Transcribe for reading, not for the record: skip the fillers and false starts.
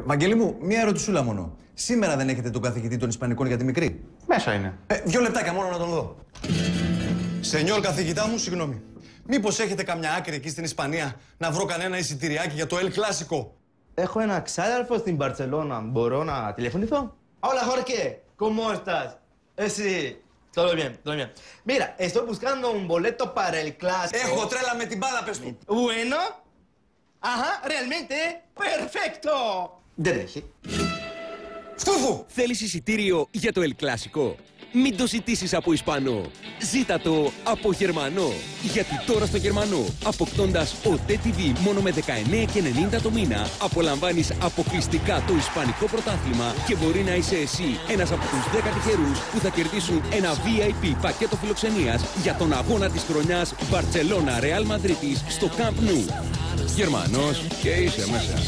Βαγγέλη μου, μία ερωτησούλα μόνο. Σήμερα δεν έχετε τον καθηγητή των Ισπανικών για τη μικρή? Μέσα είναι. 2 λεπτάκια μόνο να τον δω. Σενιόρ καθηγητά μου, συγγνώμη. Μήπως έχετε καμιά άκρη εκεί στην Ισπανία να βρω κανένα εισιτηριάκι για το El Clásico? Έχω ένα ξάδερφο στην Μπαρτσελώνα. Μπορώ να τηλεφωνηθώ? Hola, Jorge. ¿Cómo estás? Sí. Todo bien, todo bien. Mira, estoy buscando un boleto para el Clásico. Έχω τρέλα με την μπάλα, πες του. Bueno. Ajá, realmente. Perfecto. Δεν έχει. Φτούφου! Θέλεις εισιτήριο για το El Clásico? Μην το ζητήσεις από Ισπανό. Ζήτα το από Γερμανό. Γιατί τώρα στο Γερμανό, αποκτώντας OTE TV μόνο με 19,90 το μήνα, απολαμβάνεις αποκλειστικά το Ισπανικό πρωτάθλημα και μπορεί να είσαι εσύ ένας από τους 10 τυχερούς που θα κερδίσουν ένα VIP πακέτο φιλοξενίας για τον αγώνα της χρονιάς Μπαρτσελώνα Ρεάλ Μαδρίτης στο Camp Nou. Γερμανός και είσαι μέσα.